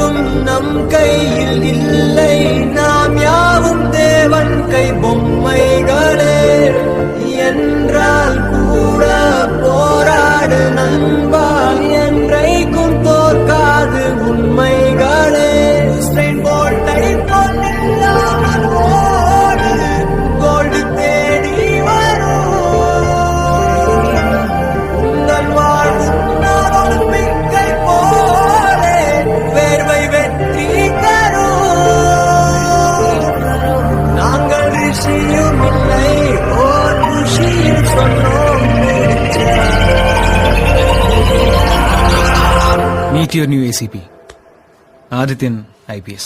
எதுவும் நம் கையில் இல்லை, நாம் யாவும் தேவன் கை பொம்மைகளே. என்றால் கூட போராடு நண்பா, என்றைக்கும் தோற்காது உண்மைகளே. ஸ்ட்ரெயின் போல்ட்டை போட்டில்லாமல் ஓடு, கோல்டு தேடி வரும். உங்கள் வாழ்வு ஒலிம்பிக்கை போலே வேர்வை வெற்றி தரும். நாங்கள் ரிஷியும் இல்லை, ஓர் ருஷியில் சொன்னோம். Meet your new ACP, Adityan IPS.